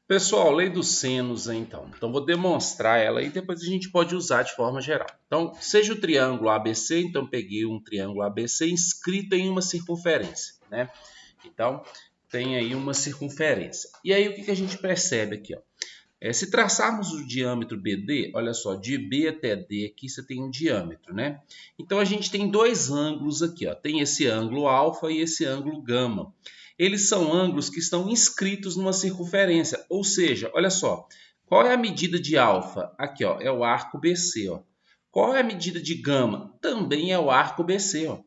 Pessoal, lei dos senos, então. Então, vou demonstrar ela e depois a gente pode usar de forma geral. Então, seja o triângulo ABC, então peguei um triângulo ABC inscrito em uma circunferência, né? Então, tem aí uma circunferência. E aí, o que a gente percebe aqui, ó? Se traçarmos o diâmetro BD, olha só, de B até D aqui você tem um diâmetro, né? Então, a gente tem dois ângulos aqui, ó. Tem esse ângulo alfa e esse ângulo gama. Eles são ângulos que estão inscritos numa circunferência, ou seja, olha só, qual é a medida de alfa? Aqui, ó, é o arco BC, ó. Qual é a medida de gama? Também é o arco BC, ó.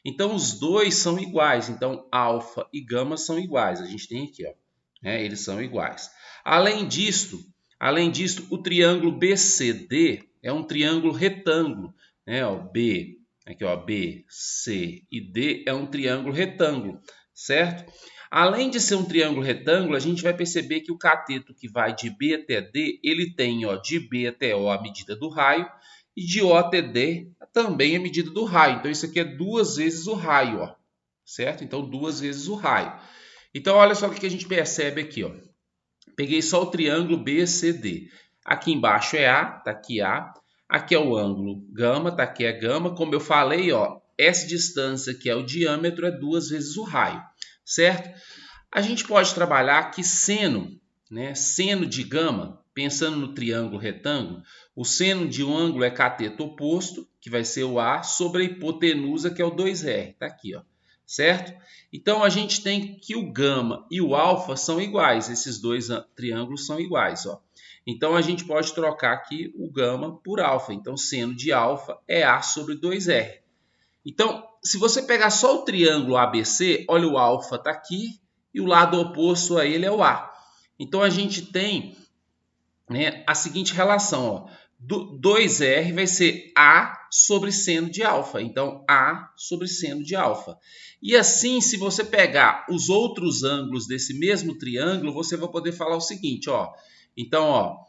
Então, os dois são iguais. Então, alfa e gama são iguais. A gente tem aqui, ó, né? Eles são iguais. Além disso, o triângulo BCD é um triângulo retângulo, né? Ó, B, aqui, ó, B, C e D é um triângulo retângulo, certo? Além de ser um triângulo retângulo, a gente vai perceber que o cateto que vai de B até D, ele tem, ó, de B até O a medida do raio e de O até D também a medida do raio. Então, isso aqui é duas vezes o raio, ó, certo? Então, duas vezes o raio. Então, olha só o que a gente percebe aqui, ó. Peguei só o triângulo BCD. Aqui embaixo é A, tá aqui A. Aqui é o ângulo gama, tá aqui é gama. Como eu falei, ó, essa distância que é o diâmetro é duas vezes o raio, certo? A gente pode trabalhar aqui seno, né? Seno de gama, pensando no triângulo retângulo, o seno de um ângulo é cateto oposto, que vai ser o A, sobre a hipotenusa, que é o 2R. Tá aqui, ó, certo? Então, a gente tem que o gama e o alfa são iguais. Esses dois triângulos são iguais, ó. Então, a gente pode trocar aqui o gama por alfa. Então, seno de alfa é A sobre 2R. Então, se você pegar só o triângulo ABC, olha, o alfa está aqui e o lado oposto a ele é o A. Então, a gente tem, né, a seguinte relação, ó. 2R vai ser A sobre seno de alfa. Então, A sobre seno de alfa. E assim, se você pegar os outros ângulos desse mesmo triângulo, você vai poder falar o seguinte, ó. Então, ó,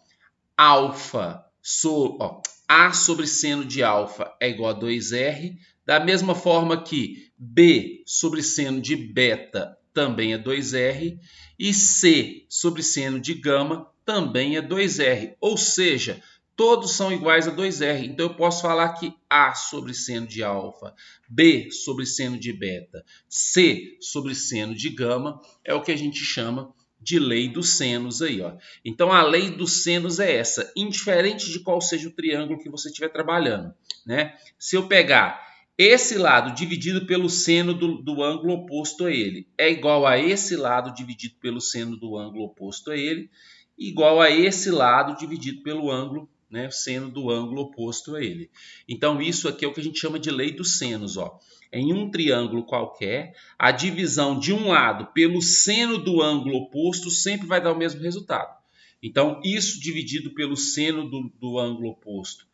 A sobre seno de alfa é igual a 2R. Da mesma forma que B sobre seno de beta também é 2R. E C sobre seno de gama também é 2R. Ou seja, todos são iguais a 2R. Então, eu posso falar que A sobre seno de alfa, B sobre seno de beta, C sobre seno de gama é o que a gente chama de lei dos senos aí, ó. Então, a lei dos senos é essa, indiferente de qual seja o triângulo que você estiver trabalhando, né? Se eu pegar esse lado dividido pelo seno do ângulo oposto a ele, é igual a esse lado dividido pelo seno do ângulo oposto a ele, igual a esse lado dividido pelo ângulo, né, seno do ângulo oposto a ele. Então, isso aqui é o que a gente chama de lei dos senos, ó. Em um triângulo qualquer, a divisão de um lado pelo seno do ângulo oposto sempre vai dar o mesmo resultado. Então, isso dividido pelo seno do ângulo oposto,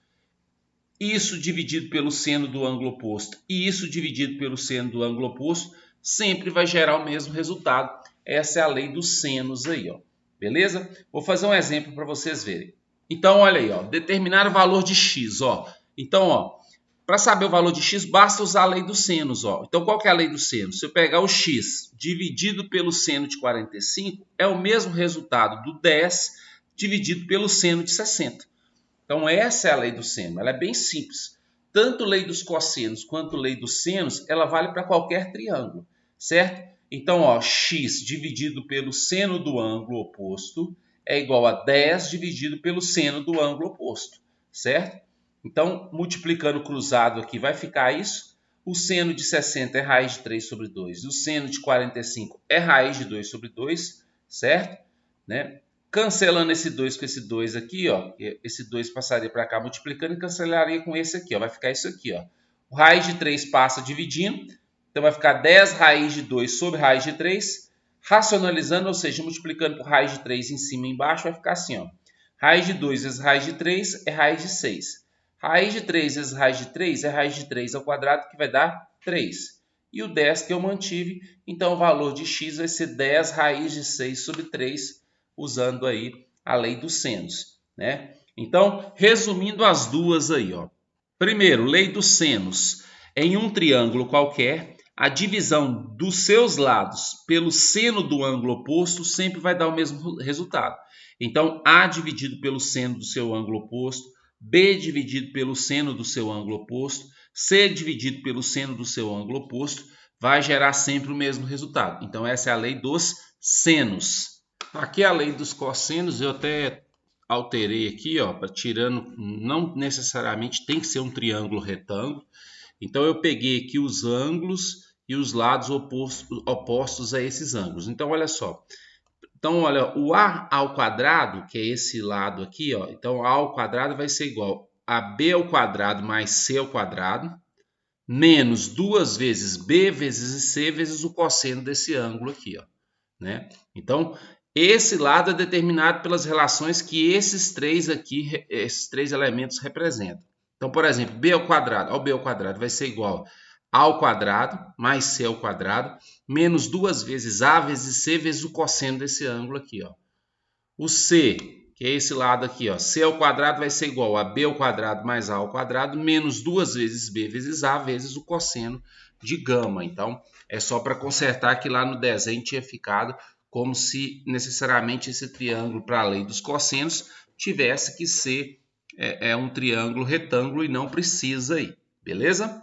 isso dividido pelo seno do ângulo oposto e isso dividido pelo seno do ângulo oposto, sempre vai gerar o mesmo resultado. Essa é a lei dos senos aí, ó. Beleza? Vou fazer um exemplo para vocês verem. Então, olha aí, ó, determinar o valor de x, ó. Então, ó, para saber o valor de x, basta usar a lei dos senos, ó. Então, qual que é a lei dos senos? Se eu pegar o x dividido pelo seno de 45, é o mesmo resultado do 10 dividido pelo seno de 60. Então, essa é a lei do seno. Ela é bem simples. Tanto lei dos cossenos quanto lei dos senos, ela vale para qualquer triângulo, certo? Então, ó, x dividido pelo seno do ângulo oposto é igual a 10 dividido pelo seno do ângulo oposto, certo? Então, multiplicando cruzado aqui, vai ficar isso. O seno de 60 é raiz de 3 sobre 2. E o seno de 45 é raiz de 2 sobre 2, certo? Né? Cancelando esse 2 com esse 2 aqui, ó, esse 2 passaria para cá multiplicando e cancelaria com esse aqui, ó, vai ficar isso aqui, ó. O raiz de 3 passa dividindo, então vai ficar 10 raiz de 2 sobre raiz de 3, racionalizando, ou seja, multiplicando por raiz de 3 em cima e embaixo, vai ficar assim, ó. Raiz de 2 vezes raiz de 3 é raiz de 6. Raiz de 3 vezes raiz de 3 é raiz de 3 ao quadrado, que vai dar 3. E o 10 que eu mantive, então o valor de x vai ser 10 raiz de 6 sobre 3, usando aí a lei dos senos, né? Então, resumindo as duas aí, ó. Primeiro, lei dos senos. Em um triângulo qualquer, a divisão dos seus lados pelo seno do ângulo oposto sempre vai dar o mesmo resultado. Então, A dividido pelo seno do seu ângulo oposto, B dividido pelo seno do seu ângulo oposto, C dividido pelo seno do seu ângulo oposto, vai gerar sempre o mesmo resultado. Então, essa é a lei dos senos. Aqui é a lei dos cossenos, eu até alterei aqui, ó, tirando, não necessariamente tem que ser um triângulo retângulo. Então, eu peguei aqui os ângulos e os lados opostos a esses ângulos. Então, olha só. Então, olha, o A ao quadrado, que é esse lado aqui, ó. Então, A ao quadrado vai ser igual a B ao quadrado mais C ao quadrado, menos 2 vezes B vezes C vezes o cosseno desse ângulo aqui, ó, né? Então, esse lado é determinado pelas relações que esses três elementos representam. Então, por exemplo, B ao quadrado vai ser igual a ao quadrado mais C ao quadrado menos 2 vezes A vezes C vezes o cosseno desse ângulo aqui, ó. O C, que é esse lado aqui, ó, C ao quadrado vai ser igual a B ao quadrado mais A ao quadrado menos 2 vezes B vezes A vezes o cosseno de gama. Então, é só para consertar que lá no desenho tinha ficado como se necessariamente esse triângulo, para a lei dos cossenos, tivesse que ser um triângulo retângulo e não precisa aí, beleza?